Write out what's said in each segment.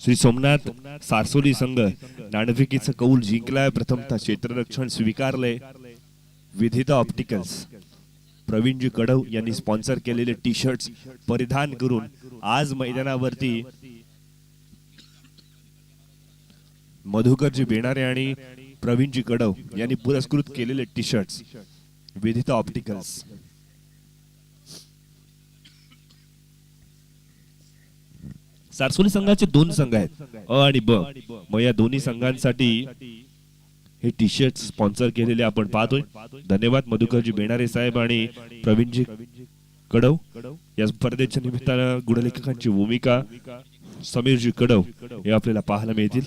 श्री सोमनाथ सारसोली संघ नाणेफेकीचं कौल जिंकलाय. प्रथमतः क्षेत्ररक्षण स्वीकारले. विधिता ऑप्टिकल्स प्रवीणजी कडव यांनी स्पॉन्सर केलेले टी शर्ट्स परिधान करून आज मैदानावरती मधुकरजी बेणारे आणि प्रवीणजी कडव यांनी पुरस्कृत केलेले टी शर्ट्स विधिता ऑप्टिकल्स. सारसोली संघाचे दोन संघ आहेत, अ आणि ब. मग या दोन्ही संघांसाठी हे टी शर्ट स्पॉन्सर केलेले आपण पाहतोय. धन्यवाद मधुकरजी बेणारे साहेब आणि प्रवीणजी कडव. या स्पर्धेच्या निमित्तानं गुणलेखकांची भूमिका समीरजी कडव हे आपल्याला पाहायला मिळतील.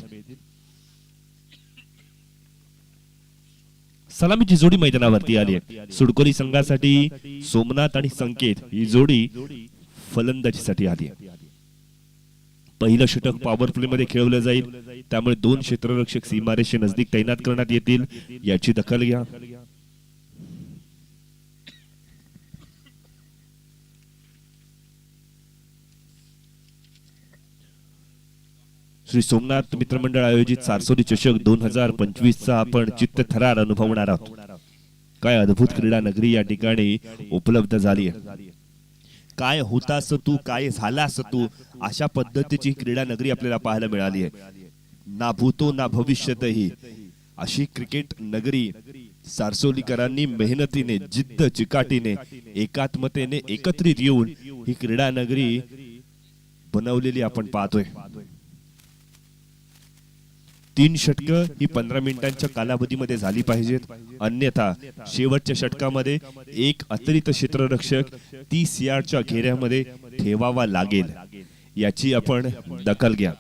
सलामीची जोडी मैदानावरती आली आहे. सुडकोली संघासाठी सोमनाथ आणि संकेत ही जोडी फलंदाजीसाठी आली आहे. पहिलं षटक पॉवर प्ले मध्ये खेळवलं जाईल, त्यामुळे दोन क्षेत्ररक्षक सीमारेषे नजदीक तैनात करण्यात येतील. याची दखल घ्या. श्री सोमनाथ मित्रमंडळ आयोजित सारसोली चषक 2025 चा आपण चित्तथरार अनुभवणार आहोत. काय अद्भुत क्रीडा नगरी या ठिकाणी उपलब्ध झाली आहे. काय होतास तू, काय झालास तू, अशा पद्धतीची क्रीडा नगरी आपल्याला पाहायला मिळाली आहे. ना भूतो ना भविष्यतही अशी क्रिकेट नगरी सारसोलीकरांनी मेहनतीने, जिद्द चिकाटीने, एकात्मतेने एकत्रित येऊन ही क्रीडा नगरी बनवलेली आपण पाहतोय. 3 षटकं ही 15 मिनिटांच्या कालावधीमध्ये झाली पाहिजेत, अन्यथा शेवटच्या षटकामध्ये एक अतिरिक्त क्षेत्ररक्षक 30 यार्डच्या घेऱ्यामध्ये ठेवावा लागेल. याची आपण दखल घ्या.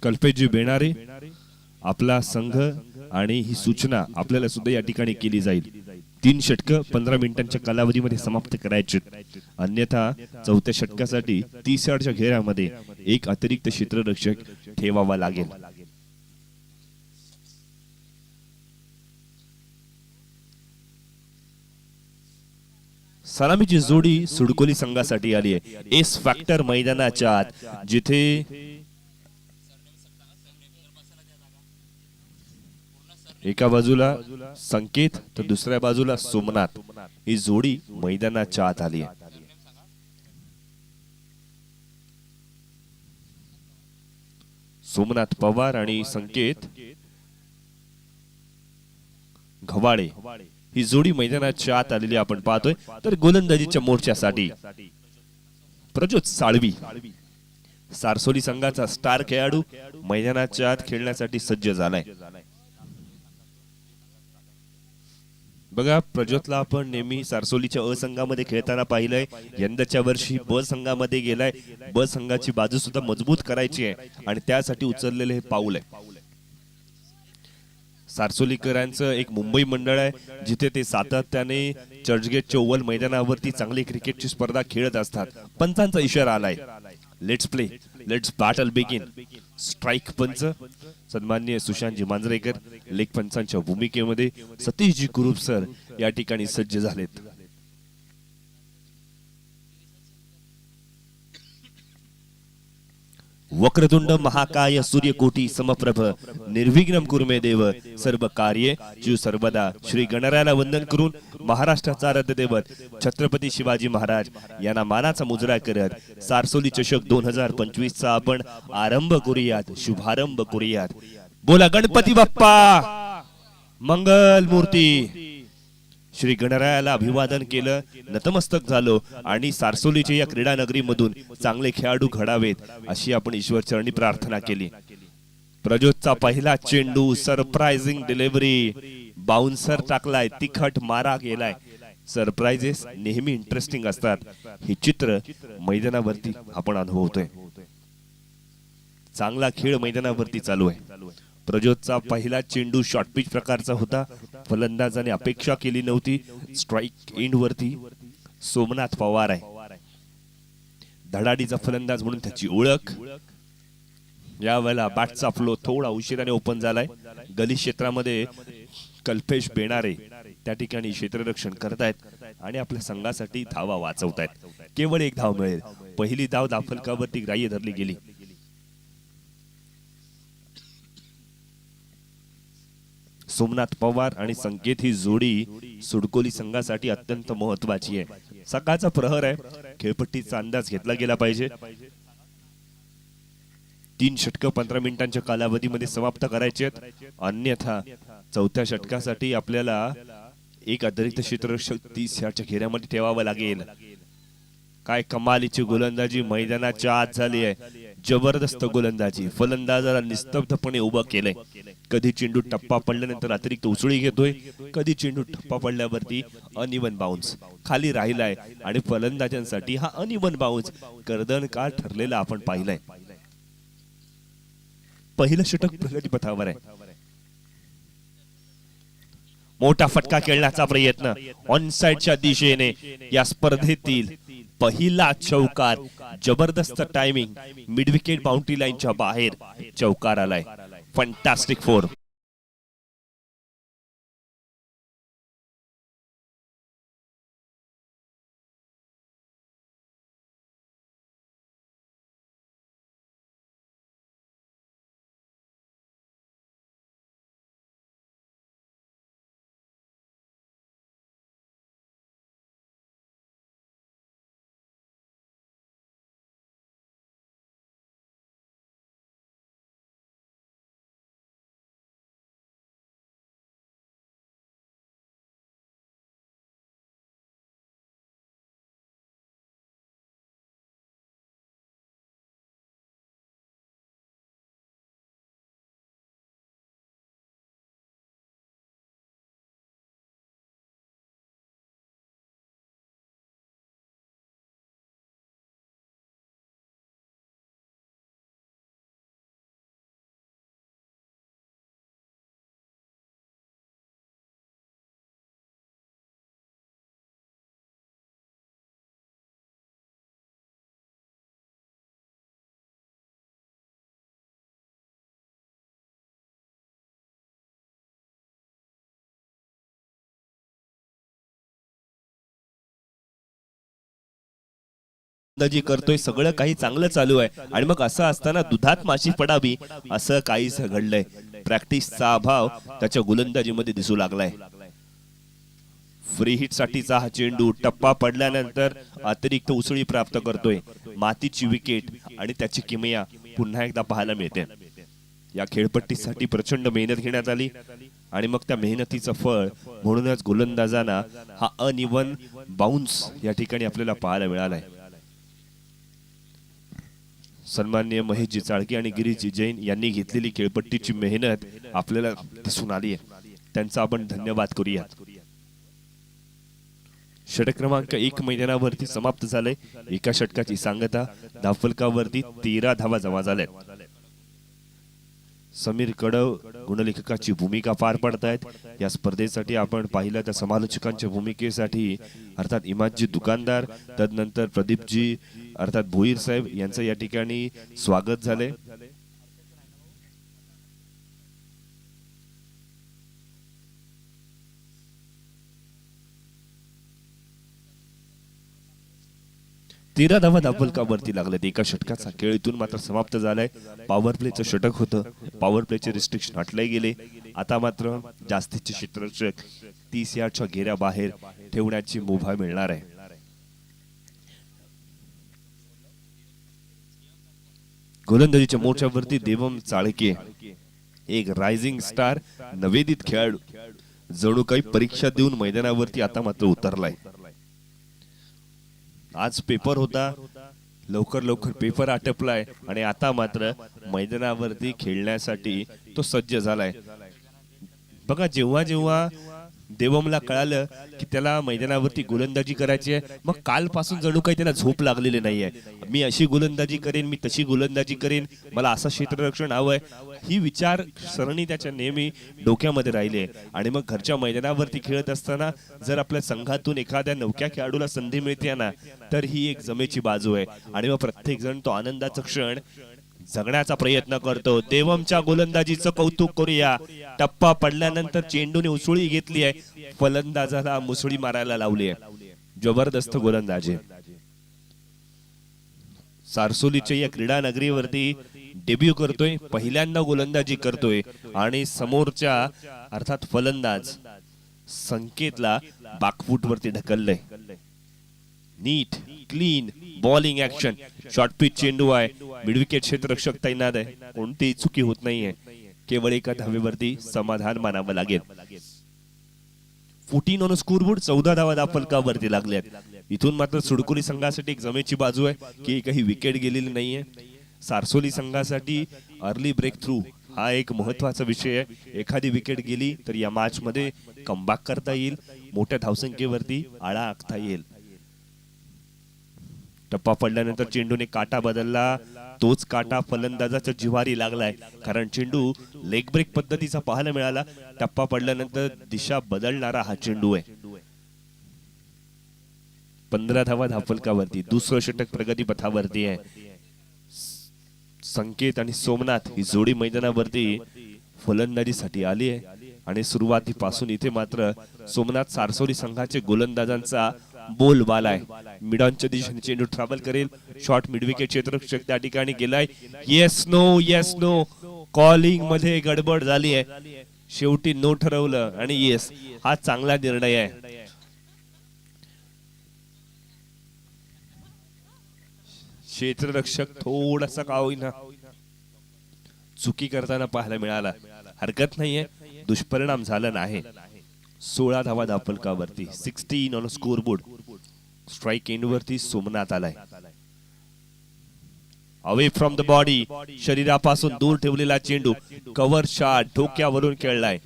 कल्पेशजी बेणारे आपला संघ आणि ही सूचना आपल्याला सुद्धा या ठिकाणी केली जाईल. 3 षटकं 15 मिनिटांच्या कालावधीमध्ये समाप्त करायचे, अन्यथा चौथ्या षटकासाठी 30 यार्डच्या घेऱ्यामध्ये एक अतिरिक्त क्षेत्ररक्षक ठेवावा लागेल. सलामीची जोडी सुडकोली संघासाठी आली आहे. एस फॅक्टर मैदानाच्या आत, जिथे एका बाजूला संकेत तर दुसऱ्या बाजूला सोमनाथ ही जोडी मैदानाच्या आत आली आहे. सोमनाथ पवार आणि संकेत घवाडे ही जोडी मैदानाच्या आत आलेली आपण पाहतोय. तर गोलंदाजीच्या मोर्चासाठी प्रज्योत साळवी सारसोली संघाचा स्टार खेळाडू मैदानाच्या आत खेळण्यासाठी सज्ज झालाय. बघा, प्रज्योतला आपण नेहमी सारसोलीच्या अ संघामध्ये खेळताना पाहिलंय. यंदाच्या वर्षी ब संघामध्ये गेलाय. ब संघाची बाजू सुद्धा मजबूत करायची आहे आणि त्यासाठी उचललेले हे पाऊल आहे. सारसोलीकरांचं एक मुंबई मंडळ आहे, जिथे ते सातत्याने चर्चगेटच्या ओव्हल मैदानावरती चांगली क्रिकेटची स्पर्धा खेळत असतात. पंचांचा इशारा आलाय. Let's play, let's battle begin. Strike पंच सन्माननीय सुशांतजी मांजरेकर, लेग पंचांच्या भूमिकेमध्ये सतीशजी कुरुप सर या ठिकाणी सज्ज झालेत. वक्रतुंड महाकाय सूर्यकोटी समप्रभ निर्विघ्नं कुरु मे देव सर्व कार्ये जीव सर्वदा. श्री गणरायाला वंदन करून महाराष्ट्राचा आराध्य दैवत छत्रपती शिवाजी महाराज यांना मानाचा मुजरा करत सारसोली चषक 2025 चा आपण आरंभ करूयात, शुभारंभ करूयात. बोला गणपती बाप्पा मंगल मूर्ती. श्री गणरायाला अभिवादन केलं, नतमस्तक झालो आणि सारसोलीच्या या क्रीडा नगरीमधून चांगले खेळाडू घडावेत अशी आपण ईश्वर चरणी प्रार्थना केली. प्रज्योतचा पहिला चेंडू, सरप्राइझिंग डिलिव्हरी, बाउन्सर टाकलाय, तिखट मारा गेलाय. सरप्राइजेस नेहमी इंटरेस्टिंग असतात. हे चित्र मैदानावरती आपण अनुभवतोय. चांगला खेळ मैदानावरती चालू आहे. प्रज्योतचा पहिला चेंडू शॉर्ट पिच प्रकारचा होता. फलंदाजाने अपेक्षा केली नव्हती. स्ट्राईक एंड वरती सोमनाथ पवार आहे. धडाडीचा फलंदाज म्हणून त्याची ओळख. यावेळेला बॅटचा फ्लो थोडा उशिराने ओपन झालाय. गली क्षेत्रामध्ये कल्पेश बेणारे त्या ठिकाणी क्षेत्ररक्षण करतायत आणि आपल्या संघासाठी धावा वाचवतायत. केवळ एक धाव मिळेल. पहिली धाव धावफलकावरती ग्राह्य धरली गेली. सोमनाथ पवार आणि संकेत ही जोडी सुडकोली संघासाठी अत्यंत महत्वाची आहे. सकाळचा प्रहर आहे, खेळपट्टीचा अंदाज घेतला गेला पाहिजे. 3 षटक 15 मिनिटांच्या कालावधीमध्ये समाप्त करायचे आहेत. अन्यथा चौथ्या षटकासाठी आपल्याला एक अतिरिक्त क्षेत्ररक्षक 30 यार्डच्या घेऱ्यामध्ये ठेवावं लागेल. काय कमालीची गोलंदाजी मैदानाच्या आत झाली आहे. जबरदस्त गोलंदाजी, फलंदाजाला निस्तब्धपणे उभं केलंय. कधी चेंडू टप्पा पडल्यानंतर अतिरिक्त उसळी घेतोय, कधी चेंडू टप्पा पडल्यावरती अनइवन बाउन्स खाली राहिलाय आणि फलंदाजांसाठी हा अनइवन बाउन्स कर्दनकाळ ठरलेला आपण पाहिलाय. पहिलं षटक प्रगतीपथावर आहे. मोठा फटका खेळण्याचा प्रयत्न ऑनसाइडच्या दिशेने. या स्पर्धेतील पहिला चौकार, जबरदस्त टायमिंग, मिड विकेट बाउंड्री लाईनच्या बाहेर चौकार आलाय. Fantastic four. गोलंदाजी करतोय, सगळं काही चांगलं चालू आहे आणि मग असं असताना दुधात माशी पडावी असं काहीच घडलंय. प्रॅक्टिसचा अभाव त्याच्या गोलंदाजीमध्ये दिसू लागलाय. फ्री हिट साठीचा हा चेंडू टप्पा पडल्यानंतर अतिरिक्त उसळी प्राप्त करतोय. मातीची विकेट आणि त्याची किमया पुन्हा एकदा पाहायला मिळते. या खेळपट्टीसाठी प्रचंड मेहनत घेण्यात आली आणि मग त्या मेहनतीचं फळ म्हणूनच गोलंदाजांना हा अनइवन बाउन्स या ठिकाणी आपल्याला पाहायला मिळालाय. सन्माननीय महेशजी चाळके आणि गिरीशजी जैन यांनी घेतलेली खेळपट्टीची मेहनत आपल्याला दिसून आली आहे. त्यांचा आपण धन्यवाद करूया. षटक क्रमांक 1 मैदानावरती समाप्त झालंय. एका षटकाची सांगता, धावफलकावरती 13 धावा जमा झाल्या. समीर कडव गुणलेखकाची भूमिका पार पडतायत. या स्पर्धेसाठी आपण पाहिलं त्या समालोचकांच्या भूमिकेसाठी अर्थात इमादजी दुकानदार, तदनंतर प्रदीपजी अर्थात भोईर साहेब यांचं या ठिकाणी स्वागत झालंय. तेरा धावा धावफलकावरती लागलेत. एका षटकाचा खेळ इथून मात्र समाप्त झालाय. पॉवर प्लेचं षटक होतं, पॉवर प्लेचे रिस्ट्रिक्शन हटले गेले. आता मात्र जास्तीचे क्षेत्ररक्षक 30 यार्डच्या घेऱ्या बाहेर ठेवण्याची मुभा मिळणार आहे. गोलंदाजीच्या मोर्चावरती देवम चाळके, एक रायझिंग स्टार, नवेदित खेळाडू, जणू काही परीक्षा देऊन मैदानावरती आता मात्र उतरलाय. आज पेपर होता, लवकर लवकर पेपर आटपलाय आणि आता मात्र मैदानावरती खेळण्यासाठी तो सज्ज झालाय. बघा, जेव्हा जेव्हा देवमला कळालं की त्याला मैदानावरती गोलंदाजी करायची आहे, मग कालपासून जणू काही त्याला झोप लागलेली नाहीये. मी अशी गोलंदाजी करेन, मी तशी गोलंदाजी करेन, मला असं क्षेत्ररक्षण हवंय, ही विचार सरणी त्याच्या नेहमी डोक्यामध्ये राहिली. आणि मग घरच्या मैदानावरती खेळत असताना जर आपल्या संघातून एखाद्या नवख्या खेळाडूला संधी मिळते ना, तर ही एक जमेची बाजू आहे आणि मग प्रत्येक जण तो आनंदाचा क्षण जगण्याचा प्रयत्न करतो. देवमच्या गोलंदाजीचं कौतुक करूया. टप्पा पडल्यानंतर चेंडूने उसळी घेतली आहे, फलंदाजाला मुसळी मारायला लावली आहे. जबरदस्त गोलंदाजी. सारसोलीच्या या क्रीडा नगरीवरती डेब्यू करतोय, पहिल्यांदा गोलंदाजी करतोय आणि समोरच्या अर्थात फलंदाज संकेतला बॅकफूट वरती ढकललंय. नीट clean bowling action, short pitch चेंडू आहे, मिडविकेट क्षेत्ररक्षक तैनात आहे, कोणतीही चुकी होत नाहीये. केवळ एका धावेवरती समाधान मानावं लागेल. 14 ऑन स्कोरबोर्ड, 14 धावा धावफलकावरती लागल्यात. इथून मात्र सुडकोली संघासाठी एक जमेची बाजू आहे की काही विकेट गेलेली नाहीये. सारसोली संघासाठी अर्ली ब्रेक थ्रू हा एक महत्वाचा विषय आहे. एखादी विकेट गेली तर या मॅच मध्ये कमबॅक करता येईल, मोठ्या धावसंख्येवरती आळा आखता येईल. टप्पा पडल्यानंतर चेंडूने काटा बदलला, तोच काटा फलंदाजाच्या जिव्हारी लागलाय, कारण चेंडू लेग ब्रेक पद्धतीचा पाहायला मिळाला. टप्पा पडल्यानंतर दिशा बदलणारा हा चेंडू आहे. 15 धावा धावफलकावरती, दुसरं षटक प्रगतीपथावरती आहे. संकेत आणि सोमनाथ ही जोडी मैदानावरती फलंदाजीसाठी आली आहे आणि सुरुवातीपासून इथे मात्र सोमनाथ सारसोली संघाचे गोलंदाजांचा बोलबाला आहे. मिडॉनच्या दिशेने चेंडू ट्रॅव्हल करेल, शॉर्ट मिडविकेट क्षेत्ररक्षक त्या ठिकाणी गेलाय. येस नो कॉलिंग मध्ये गडबड झाली आहे, शेवटी नो ठरवलं आणि येस हा चांगला निर्णय आहे. क्षेत्ररक्षक थोडासा का होईना चुकी करताना पाहायला मिळाला, हरकत नाहीये, दुष्परिणाम झाला नाही. 16 धावा धावफलकावरती, 16 ऑन स्कोरबोर्ड. स्ट्राइक एंड वरती सोमनाथ आलाय. अवे फ्रॉम द बॉडी, शरीरापासून दूर ठेवलेला चेंडू, कव्हर शॉट डोक्यावरून खेळलाय.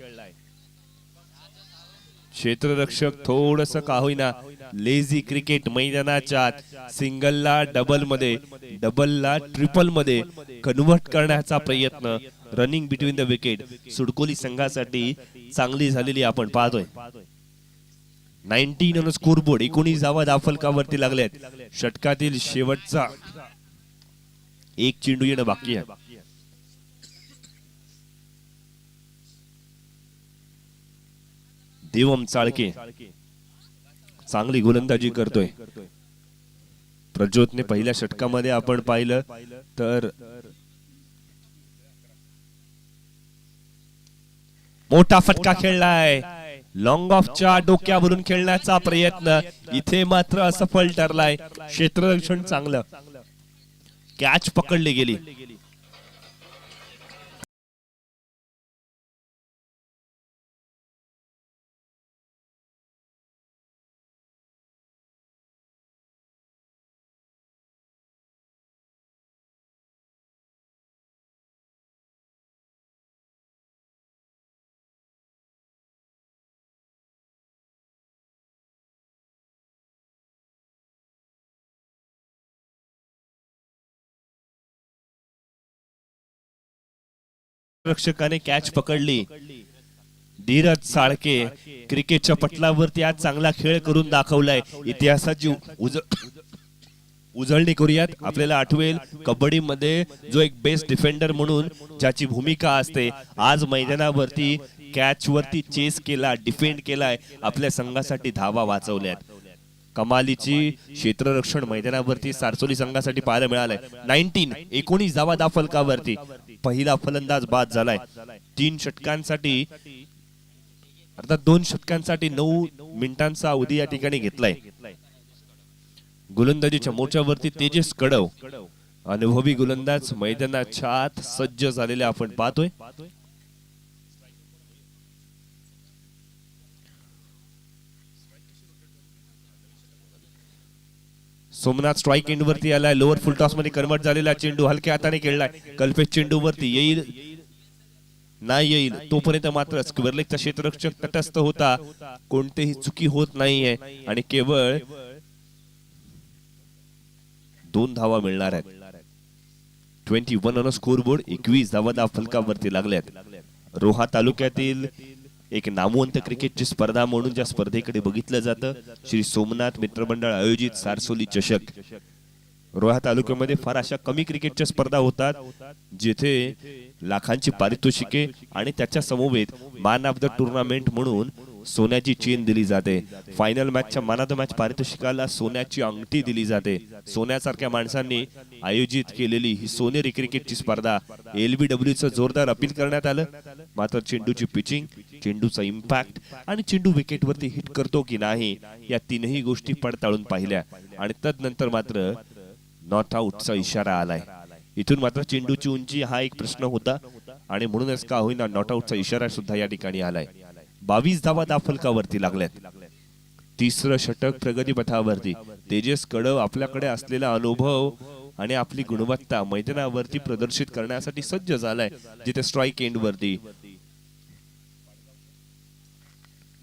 क्षेत्ररक्षक थोडस का होईना लेझी क्रिकेट मैदानाच्या सिंगलला डबल मध्ये, डबलला ट्रिपल मध्ये कन्वर्ट करण्याचा प्रयत्न रनिंग बिटवीन द विकेट सुडकोली संघासाठी चांगली झालेली आपण पाहतोय. 19 ऑन स्कोरबोर्ड, 19 धावा धावफलकावरती लागल्यात. षटकातील शेवटचा एक चेंडू येणं बाकी आहे. देवम चाळके चांगली गोलंदाजी करतोय. प्रज्योतने पहिल्या षटकामध्ये आपण पाहिलं तर मोठा फटका खेळलाय. लॉंग ऑफच्या डोक्यावरून खेळण्याचा प्रयत्न इथे मात्र असफल ठरलाय. क्षेत्ररक्षण चांगलं, कॅच पकडली गेली. रक्षकाने कॅच पकडली. धीरज साळके क्रिकेटच्या पटलावरती आज चांगला खेळ करून दाखवलाय. इतिहासाची उजळणी करूयात. आपल्याला आठवेल कबड्डी मध्ये जो एक बेस्ट डिफेंडर म्हणून ज्याची भूमिका असते, आज मैदानावरती कॅच वरती चेस केला, डिफेंड केलाय, आपल्या संघासाठी धावा वाचवल्यात. कमालीची क्षेत्ररक्षण मैदानावरती सारसोली संघासाठी पाहायला मिळालंय. 19 धावा धावफलकावरती पहिला फलंदाज बाद झालाय. 3 षटकांसाठी अर्थात 2 षटकांसाठी 9 मिनिटांचा अवधी या ठिकाणी घेतलाय. गोलंदाजीच्या मोर्चावरती तेजस कडव, अनुभवी गोलंदाज मैदानाच्या आत सज्ज झालेले आपण पाहतोय. सोमनाथ स्ट्राइक एंड वरती आलाय. लोअर फुल टॉस मध्ये कन्वर्ट झालेला चेंडू हलक्या हाताने खेळलाय. कल्पेश चेंडू वरती येईल नाही येईल तोपर्यंत मात्र स्क्वेअर लेगचा क्षेत्ररक्षक तटस्थ होता. कोणतेही चुकी होत नाहीये आणि केवळ 2 धावा मिळणार आहेत. 21 ऑन स्कोरबोर्ड, 21 धावा धावफलकावरती लागल्यात. रोहा तालुक्यातील एक नामवंत क्रिकेटची स्पर्धा म्हणून ज्या स्पर्धेकडे बघितलं जातं, श्री सोमनाथ मित्रमंडळ आयोजित सारसोली चषक. रोहा तालुक्यामध्ये फार अशा कमी क्रिकेटच्या स्पर्धा होतात जिथे लाखांची पारितोषिके आणि त्याच्या समवेत मॅन ऑफ द टुर्नामेंट म्हणून सोन्याची चेन दिली जाते. फायनल मॅचच्या मॅन ऑफ द मॅच पारितोषिकाला सोन्याची अंगठी दिली जाते. सोन्यासारख्या माणसांनी आयोजित केलेली ही सोनेरी क्रिकेटची स्पर्धा LBWचं जोरदार अपील करण्यात आलं. मात्र चेंडूची पिचिंग, चेंडूचा इम्पॅक्ट आणि चेंडू विकेटवरती हिट करतो की नाही या तीनही गोष्टी पडताळून पाहिल्या आणि तदनंतर मात्र नॉट आउटचा इशारा आलाय. इथून मात्र चेंडूची उंची हा एक प्रश्न होता आणि म्हणूनच का होईना नॉट आउटचा इशारा सुद्धा या ठिकाणी आलाय. 22 धावा दाफलकावरती लागल्यात. तिसरं षटक प्रगतीपथावरती. तेजस कडव आपल्याकडे असलेला अनुभव आणि आपली गुणवत्ता मैदानावरती प्रदर्शित करण्यासाठी सज्ज झालाय. जिथे स्ट्राईक एंड वरती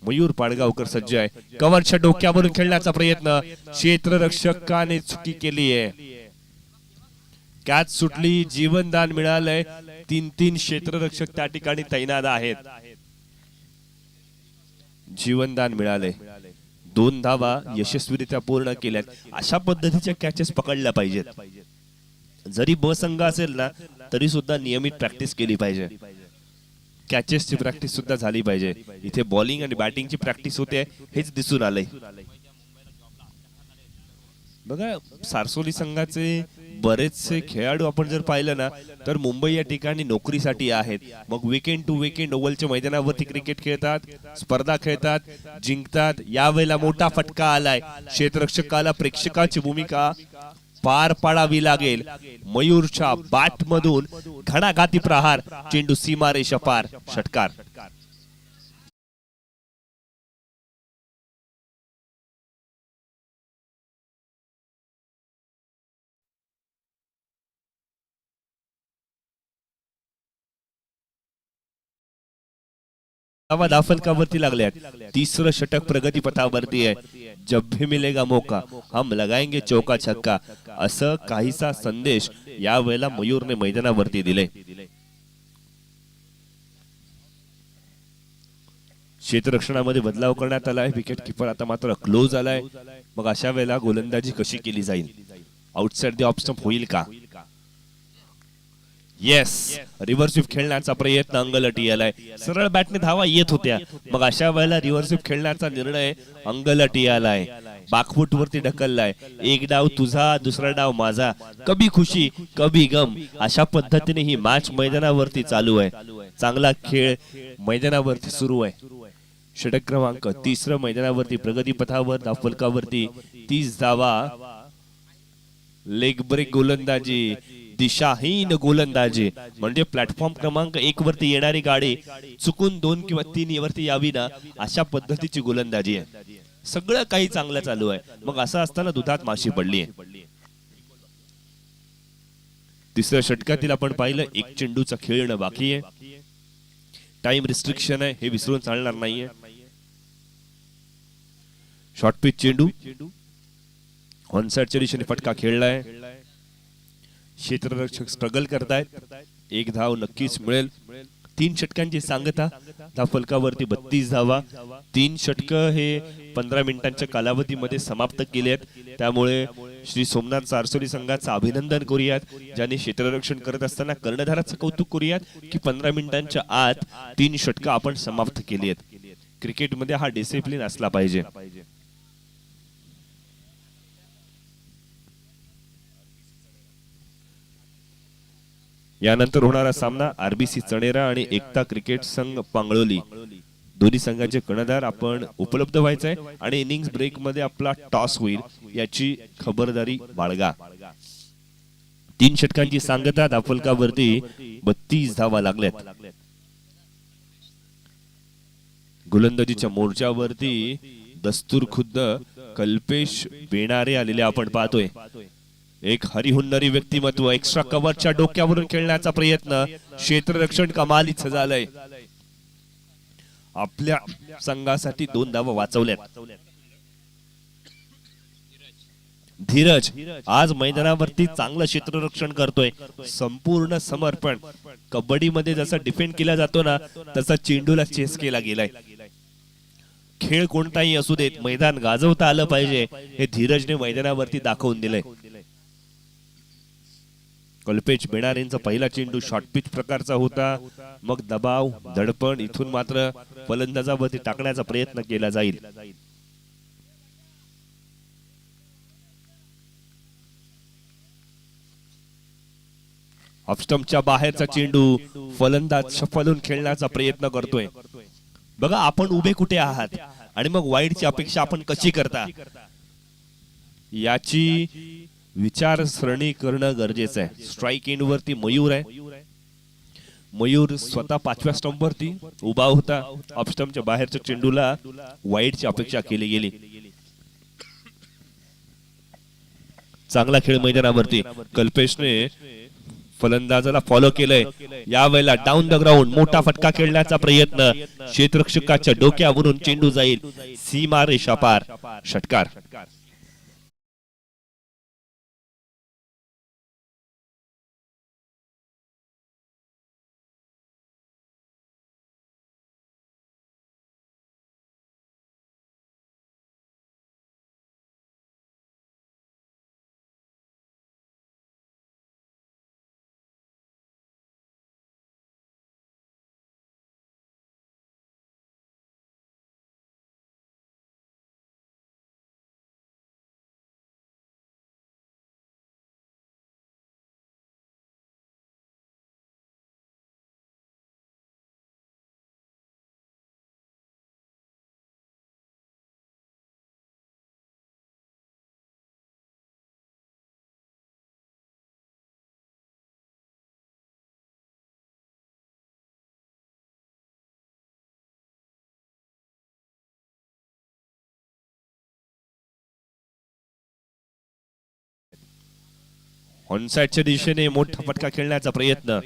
मयूर पाडगावकर सज्ज आहे. कव्हरच्या डोक्यावरून खेळण्याचा प्रयत्न, क्षेत्ररक्षकाने चुकी केली आहे. कॅच सुटली, जीवनदान मिळालंय. 3-3 क्षेत्ररक्षक त्या ठिकाणी तैनात आहेत. जीवनदान मिळाले. 2 धावा यशस्वीरित्या पूर्ण केल्यात. अशा पद्धतीच्या कॅचेस पकडल्या पाहिजेत. जरी ब संघ असेल ना तरी सुद्धा नियमित प्रॅक्टिस केली पाहिजे. कॅचेसची प्रॅक्टिस सुद्धा झाली पाहिजे. इथे बॉलिंग आणि बॅटिंगची प्रॅक्टिस होते हेच दिसून आलंय. बघा सारसोली संघाचे बरेचसे खेळाडू आपण जर पाहिलं ना तर मुंबई या ठिकाणी नोकरीसाठी आहेत. मग वीकेंड टू वीकेंड ओव्हलच्या मैदानावरती क्रिकेट खेळतात, स्पर्धा खेळतात, जिंकतात. यावेळेला मोठा फटका आलाय. क्षेत्ररक्षकाला प्रेक्षकाची भूमिका पार पाडावी लागेल. मयूरच्या बॅट मधून घणाघाती प्रहार, चेंडू सीमारेषा पार, षटकार. दाफलकावरती लागल्यात. तिसरं षटक प्रगतीपथावरती आहे. जब भी मिलेगा मौका हम लगाएंगे चौका छक्का, असं काहीसा संदेश यावेळेला मयूरने मैदानावरती दिले. क्षेत्ररक्षणामध्ये बदलाव करण्यात आलाय. विकेट किपर आता मात्र क्लोज आलाय. मग अशा वेळेला गोलंदाजी कशी केली जाईल? आउटसाइड द ऑफ स्टंप होईल का? येस, रिव्हर्स स्वीप खेळण्याचा प्रयत्न अंगलटी आलाय. सरळ बॅटने धावा येत होत्या. मग अशा वेळेला रिव्हर्स स्वीप खेळण्याचा निर्णय अंगलटी आलाय. बाकफूट वरती ढकललाय. एक डाव तुझा, दुसरा डाव माझा, कभी खुशी कभी गम, अशा पद्धतीने ही मॅच मैदानावरती चालू आहे. चांगला खेळ मैदानावरती सुरू आहे. षटक क्रमांक 3 मैदानावरती प्रगतीपथावर दाफलकावरती 30 धावा. लेग ब्रेक गोलंदाजी, दिशाहीन गोलंदाजी, म्हणजे प्लॅटफॉर्म क्रमांक 1 वरती येणारी गाडी चुकून 2 किंवा 3 वरती यावी ना अशा पद्धतीची गोलंदाजी आहे. सगळं काही चांगलं चालू आहे. मग असं असताना दुधात माशी पडली आहे. तिसऱ्या षटकातील आपण पाहिलं एक चेंडूचा खेळणं बाकी आहे. टाइम रिस्ट्रिक्शन आहे, हे विसरून चालणार नाहीये. शॉर्ट पिच चेंडू ऑनसाइडच्या दिशेने फटका खेळलाय. क्षेत्ररक्षक स्ट्रगल करतायत. 1 धाव नक्कीच मिळेल. 3 षटकांची सांगता. दाफलकावरती 32 धावा. 3 षटक हे 15 मिनिटांच्या कालावधीमध्ये समाप्त केले आहेत. त्यामुळे श्री सोमनाथ सारसोली संघाचं अभिनंदन करूयात, ज्यांनी क्षेत्ररक्षण करत असताना कर्णधाराचं कौतुक करूयात की 15 मिनिटांच्या आत 3 षटक आपण समाप्त केली आहेत. क्रिकेटमध्ये हा डिसिप्लिन असला पाहिजे. यानंतर होणारा सामना आरबीसी चणेरा आणि एकता क्रिकेट संघ पांगळोली. दोन्ही संघाचे कर्णधार आपण उपलब्ध व्हायचंय आणि इनिंग्स ब्रेक मध्ये आपला टॉस होईल याची खबरदारी बाळगा. 3 षटकांची सांगता. दाफलकावरती 32 धावा लागल्यात. गोलंदाजीच्या मोर्चावरती दस्तूर खुद्द कल्पेश बेणारे आलेले आपण पाहतोय. एक हरिहुन्नरी व्यक्तिमत्व. एक्स्ट्रा कव्हरच्या डोक्यावरून खेळण्याचा प्रयत्न. क्षेत्ररक्षण कमालीच झालंय. आपल्या संघासाठी 2 धावा वाचवल्यात. धीरज आज मैदानावरती चांगलं क्षेत्ररक्षण करतोय. संपूर्ण समर्पण. कबड्डीमध्ये जसा डिफेंड केला जातो ना तसा चेंडूला चेस केला गेलाय. खेळ कोणताही असू देत, मैदान गाजवता आलं पाहिजे हे धीरजने मैदानावरती दाखवून दिलंय. कल्पेश बेणारेंचा पहिला चेंडू शॉर्ट पिच प्रकारचा होता, मग दबाव धडपण इथून मात्र फलंदाजावरती टाकण्याचा प्रयत्न केला जाईल. ऑफस्टंपच्या बाहेरचा चेंडू, फलंदाज सफलून खेळण्याचा प्रयत्न करतोय. बघा आपण उभे कुठे आहात आणि मग वाईडची अपेक्षा आपण कशी करता याची विचारसरणी करणं गरजेचं आहे. स्ट्राइक एंड वरती मयूर आहे. मयूर स्वतः 5व्या स्टंप वरती उभा होता. ऑफस्टंपच्या बाहेरच्या चेंडूला वाईडची अपेक्षा केली गेली. चांगला खेळ मैदानावरती कल्पेशने फलंदाजाला फॉलो केलंय. यावेळेला डाऊन द ग्राउंड मोठा फटका खेळण्याचा प्रयत्न, क्षेत्ररक्षकाच्या डोक्यावरून चेंडू जाईल सीमा रेषा पार, षटकार. ऑनसाइडच्या दिशेने मोठा फटका खेळण्याचा प्रयत्न,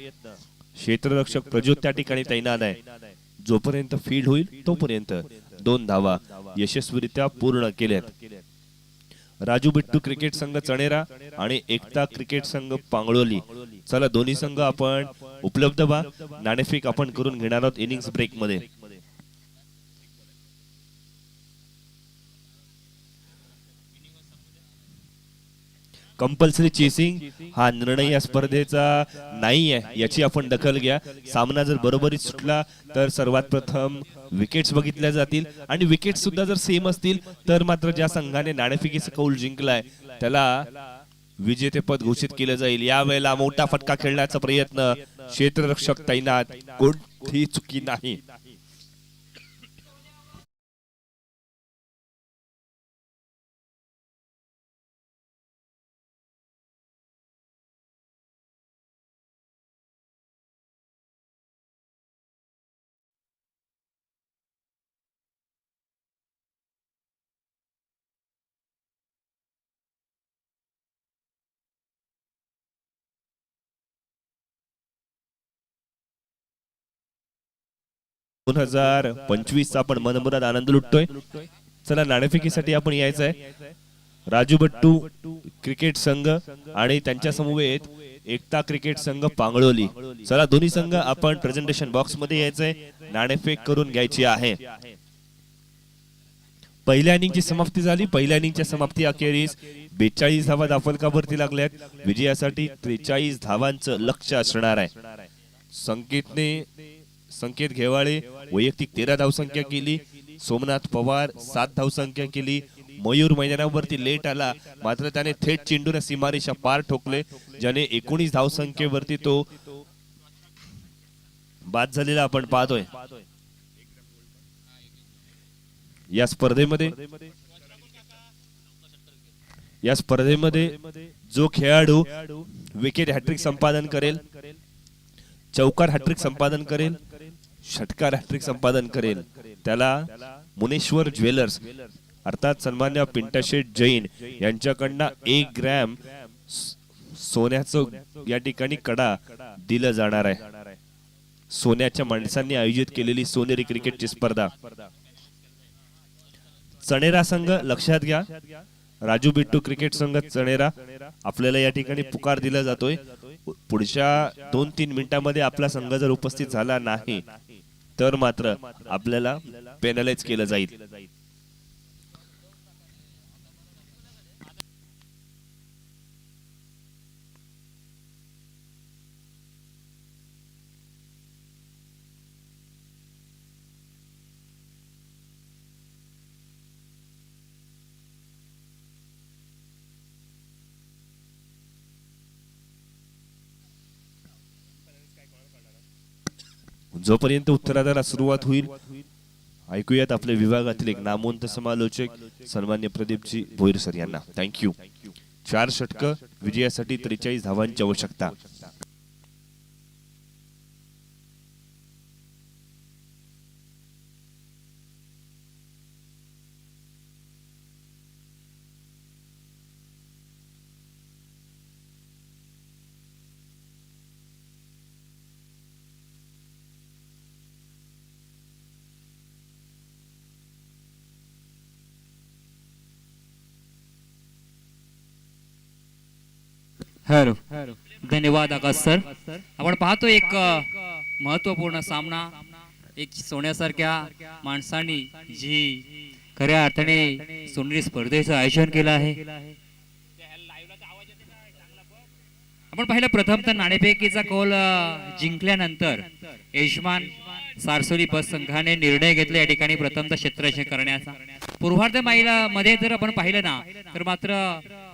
क्षेत्ररक्षक प्रज्योत त्या ठिकाणी तैनात आहे. जोपर्यंत फील्ड होईल तोपर्यंत 2 धावा यशस्वीरित्या पूर्ण केल्यात. राजू बिट्टू क्रिकेट संघ चणेरा आणि एकता क्रिकेट संघ पांगळोली. चला दोन्ही संघ आपण उपलब्ध व्हा. नाणेफेक आपण करून घेणार आहोत इनिंग्स ब्रेक मध्ये. कंपल्सरी चेसिंग हा निर्णय या स्पर्धेचा नाही आहे, याची आपण दखल घ्या. सामना जर बरोबरीत सुटला तर सर्वात प्रथम विकेट्स बघितल्या जातील आणि विकेट्स सुद्धा जर सेम असतील तर मात्र ज्या संघाने नाणेफेकीचा कौल जिंकलाय त्याला विजेतेपद घोषित केलं जाईल. यावेळेला मोठा फटका खेळण्याचा प्रयत्न, क्षेत्ररक्षक तैनात, कोणतीही चुकी नाही. दोन 2025 चा आपण मनमुराद आनंद लुटतोय. चला नाणेफेकीसाठी आपण यायचं आहे. राजू बट्टू क्रिकेट संघ आणि त्यांच्या समवेत एकता क्रिकेट संघ पांगळोली. चला दोन्ही संघ आपण प्रेझेंटेशन बॉक्स मध्ये यायचंय, नाणेफेक करून घ्यायची आहे. पहिल्या इनिंगची समाप्ती झाली. पहिल्या इनिंगच्या समाप्ती अखेरीस 42 धावा धाफलकावरती लागल्यात. विजयासाठी 43 धावांचं लक्ष्य असणार आहे. संकेत घेवाळे वैयक्तिक 13 धावसंख्या केली. सोमनाथ पवार 7 धावसंख्या केली. मयूर मैदानावरती लेट आला, मात्र त्याने थेट चेंडूने सीमारेषा पार ठोकले, ज्याने 19 धावसंख्येवरती तो बाद झालेला आपण पाहतोय. या स्पर्धेमध्ये जो खेळाडू विकेट हॅट्रिक संपादन करेल, चौकार हॅट्रिक संपादन करेल, षटकार हॅट्रिक संपादन करेल त्याला मुनेश्वर ज्वेलर्स अर्थात सन्मान्य पिंटाशेठ जैन यांच्याकडनं 1 ग्रॅम सोन्याचं या ठिकाणी कडा दिलं जाणार आहे. सोन्याच्या माणसांनी आयोजित केलेली सोनेरी क्रिकेटची स्पर्धा. चणेरा संघ लक्षात घ्या, राजू बिट्टू क्रिकेट संघ चणेरा आपल्याला या ठिकाणी पुकार दिला जातोय. पुढच्या 2-3 मिनिटांमध्ये आपला संघ जर उपस्थित झाला नाही तर मात्र आपल्याला पेनलाइज केलं जाईल. जोपर्यंत उत्तरादाला सुरुवात होईल ऐकूयात आपल्या विभागातील एक नामवंत समालोचक सन्मान्य प्रदीपजी भोईर सर यांना. थँक्यू. 4 षटकं विजयासाठी 43 धावांची आवश्यकता. हॅलो. धन्यवाद आकाश सर. आपण पाहतो एक महत्वपूर्ण सामना. एक सोन्यासारख्या माणसांनी जी खऱ्या अर्थाने सोनेरी स्पर्धेचं आयोजन केलं आहे. आपण पाहिलं प्रथम तर नाणेफेकीचा कौल जिंकल्यानंतर यजमान सारसोली बस संघाने निर्णय घेतला या ठिकाणी प्रथमतः क्षेत्ररक्षण करण्याचा. पूर्वार्ध मध्ये जर आपण पाहिलं ना तर मात्र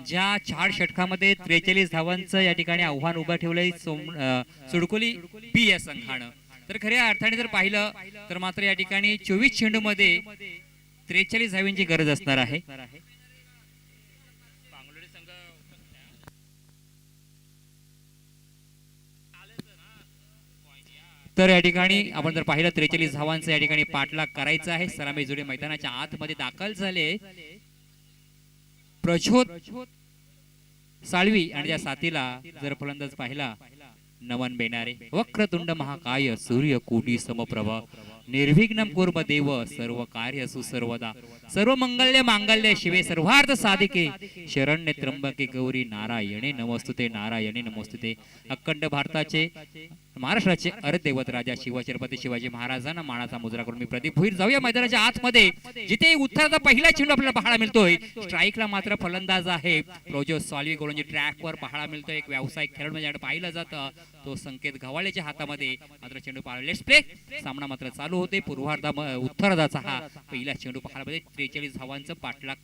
ज्या 4 षटकामध्ये 43 धावांचं या ठिकाणी आव्हान उभं ठेवलंय सुडकोली पी या संघानं. तर खऱ्या अर्थाने जर पाहिलं तर मात्र या ठिकाणी 24 चेंडू मध्ये 43 धावांची गरज असणार आहे. तर या ठिकाणी आपण जर पाहिलं 43 धावांचं या ठिकाणी पाठलाग करायचा आहे. सलामी जोडे मैदानाच्या आतमध्ये दाखल झाले. प्रचोद साळवी आणि त्या साथीला जर फलंदाज पाहिला नमन बेनारे. वक्रतुंड महाकाय सूर्य कोटी समप्रभ निर्विघ्नं कुर्म देव सर्व कार्य सुसर्वदा सर्व मंगल्य मांगल्य शिवे सर्वार्थ साधिके शरण्य त्र्यंबके गौरी नारायणे नमस्तुते नारायणे नमस्तुते. अखंड भारताचे महाराष्ट्राचे अर्धदैवत राजा शिवछत्रपती शिवाजी महाराजांना मानाचा मुजरा करून मी प्रदीप भोईर जाऊया मैदानाच्या आतमध्ये. जिथे उत्तराचा पहिला चेंडू आपल्याला पाहायला मिळतोय. स्ट्राईकला मात्र फलंदाज आहे प्रजोत साळवी गोलंदाजी ट्रॅकवर पाहायला मिळतोय. एक व्यावसायिक खेळाडू म्हणजे पाहिलं जातं तो संकेत गव्हाळेच्या हातामध्ये मात्र चेंडू पाहायला. Let's play. सामना मात्र चालू होते. पूर्वार्धा उत्तरार्धाचा हा पहिला चेंडू पाहायला मिळते. 43 धावांचं पाठलाग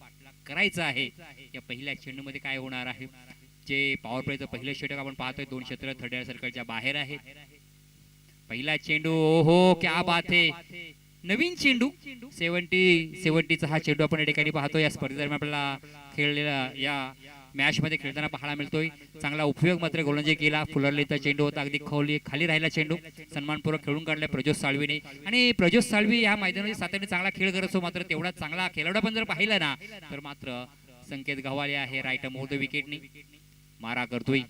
करायचं आहे. या पहिल्या चेंडू मध्ये काय होणार आहे. जे पॉवर प्लेचं पहिलं षटक आपण पाहतोय 2 क्षेत्र थर्ड सर्कलच्या बाहेर आहेत. पहिला चेंडू ओहो क्या बात आहे. नवीन चेंडू 70चा हा चेंडू आपण या ठिकाणी पाहतो. या स्पर्धेदरम्यान आपल्याला खेळलेला या मॅच मध्ये खेळताना पाहायला मिळतोय. चांगला उपयोग मात्र गोलंदाजी केला. फुलरलेचा चेंडू होता. अगदी खाली राहिला चेंडू सन्मानपूर्वक खेळून काढलाय प्रजोत साळवीने. आणि प्रजोत साळवी या मैदानामध्ये सातत्याने चांगला खेळ करत असतो. मात्र तेवढा चांगला खेळाडू पण जर पाहिला ना तर मात्र संकेत गव्हाळे आहे राईट मोठं विकेटनी मारा करतोय.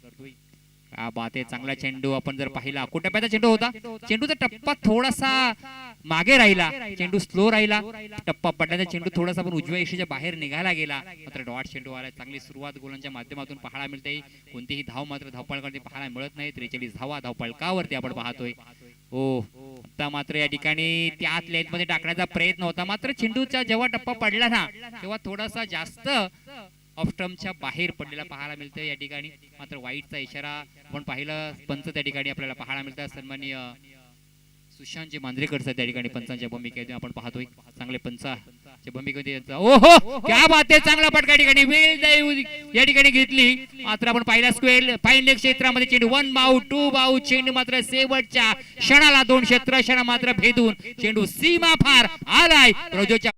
क्या बात आहे. चांगला चेंडू आपण जर पाहिला कुठप्याचा चेंडू होता. चेंडूचा टप्पा थोडासा मागे राहिला. चेंडू स्लो राहिला. टप्पा पडल्याचा चेंडू थोडासा पण उजव्या यशीच्या बाहेर निघायला गेला. मात्र डॉट चेंडू आला. चांगली सुरुवात गोलांच्या माध्यमातून पाहायला मिळते. कोणतीही धाव मात्र धावपळकावरती पाहायला मिळत नाही. 43 धावा धावपळकावरती आपण पाहतोय. ओ आता मात्र या ठिकाणी त्याच लेंथ मध्ये टाकण्याचा प्रयत्न होता. मात्र चेंडूचा जेव्हा टप्पा पडला ना तेव्हा थोडासा जास्त ऑफ स्टंपच्या बाहेर पडलेला पाहायला मिळतोय या ठिकाणी. मात्र वाईटचा इशारा आपण पाहिलं पंच त्या ठिकाणी आपल्याला पाहायला मिळतात. सन्माननीय सुशांतजी मांजरेकर त्या ठिकाणी पंचांच्या भूमिकेत आपण पाहतोय. चांगले पंचाच्या भूमिकेत ओहो क्या बात आहे. चांगला पटका ठिकाणी या ठिकाणी घेतली. मात्र आपण पाहिला स्क्वेअर फाईन लेग क्षेत्रामध्ये चेंडू 1 बाऊ 2 बाऊ चेंडू मात्र शेवटच्या क्षणाला 2 क्षेत्र मात्र भेदून चेंडू सीमा फार आलाय. प्रजोच्या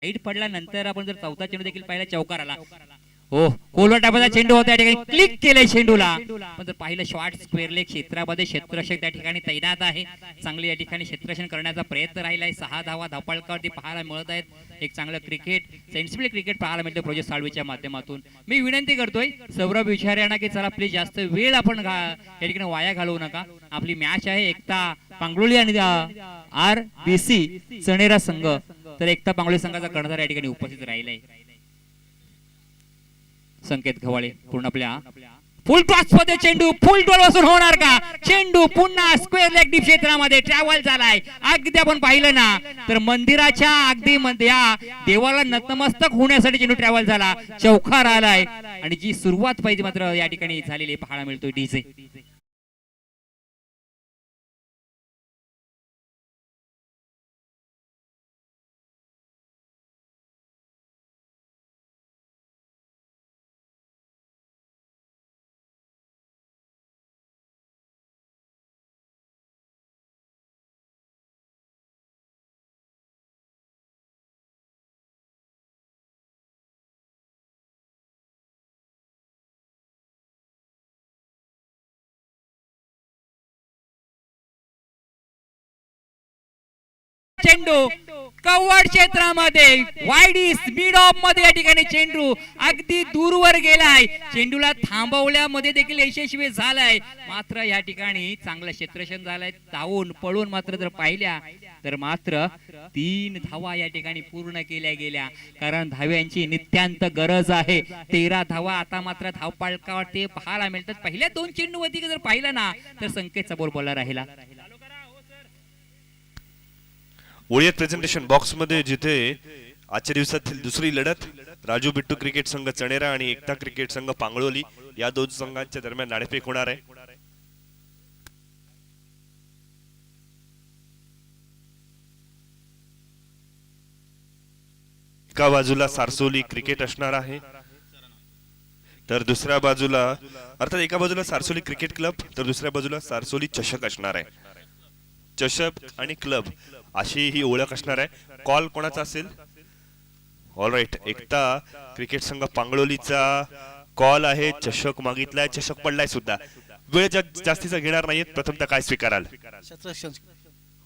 हाईट पडल्यानंतर आपण जर चौथा चेंडू देखील पाहिला चौकार आला. हो कोलवर टाकायचा चेंडू होता. या ठिकाणी क्लिक केले चेंडूला. पण जर पाहिलं शॉर्ट स्क्वेअर लेग क्षेत्रामध्ये क्षेत्ररक्षक त्या ठिकाणी तैनात आहे. चांगली या ठिकाणी क्षेत्ररक्षण करण्याचा प्रयत्न राहिलाय. 6 धावा धावपळकावरती पाहायला मिळत आहेत. एक चांगलं क्रिकेट सेन्सिबल क्रिकेट पाहायला मिळतं प्रजोत साळवीच्या माध्यमातून. मी विनंती करतोय सौरभ विचारे यांना की चला प्लीज जास्त वेळ आपण या ठिकाणी वाया घालवू नका. आपली मॅच आहे एकता पांगलोली आणि RBC चणेरा संघ. तर एकता पांगलोली संघाचा कर्णधार या ठिकाणी उपस्थित राहिलाय. संकेत गव्हाळे पूर्ण आपल्या फुल टॉस मध्ये चेंडू फुल टॉल वाजून होणार का? चेंडू पुन्हा स्क्वेअर लेग डीप क्षेत्रामध्ये ट्रॅव्हल झालाय. अगदी आपण पाहिलं ना तर मंदिराच्या अगदी या देवाला नतमस्तक होण्यासाठी चेंडू ट्रॅव्हल झाला, चौकार आलाय आणि जी सुरुवात पाहिजे मात्र या ठिकाणी झालेली पाहायला मिळतोय डीजे. चेंडू कव्वड क्षेत्रामध्ये वाईडिस मिड ऑफ मध्ये या ठिकाणी चेंडू अगदी दूरवर गेलाय. चेंडूला थांबवल्यामध्ये देखील यशस्वी झालाय, मात्र या ठिकाणी चांगलं क्षेत्ररक्षण झालंय. धावून पळून मात्र जर पाहिल्या तर मात्र 3 धावा या ठिकाणी पूर्ण केल्या गेल्या, कारण धाव्यांची नित्यांत गरज आहे. 13 धावा आता मात्र धावपळकावर ते पाहायला मिळतात. पहिल्या 2 चेंडूवरती जर पाहिलं ना तर संकेतचा बोल बोलला राहिला. ओळीत प्रेझेंटेशन बॉक्स मध्ये जिथे आजच्या दिवसातील दुसरी लढत राजू बिट्टू क्रिकेट संघ चणेरा आणि एकता क्रिकेट संघ पांगळोली या 2 संघांच्या दरम्यान नाणेफेक होणार आहे. एका बाजूला सारसोली क्रिकेट असणार आहे, तर दुसऱ्या बाजूला अर्थात एका बाजूला सारसोली क्रिकेट क्लब तर दुसऱ्या बाजूला सारसोली चषक असणार आहे. चषक आणि क्लब अशी ही ओळख असणार आहे. कॉल कोणाचा असेल? ऑल राईट, एकता क्रिकेट संघ पांगळोलीचा कॉल आहे. चषक मागितलाय, चषक पडलाय सुद्धा. वेळ जास्तीचा घेणार नाहीये, प्रथमतः काय स्वीकाराल?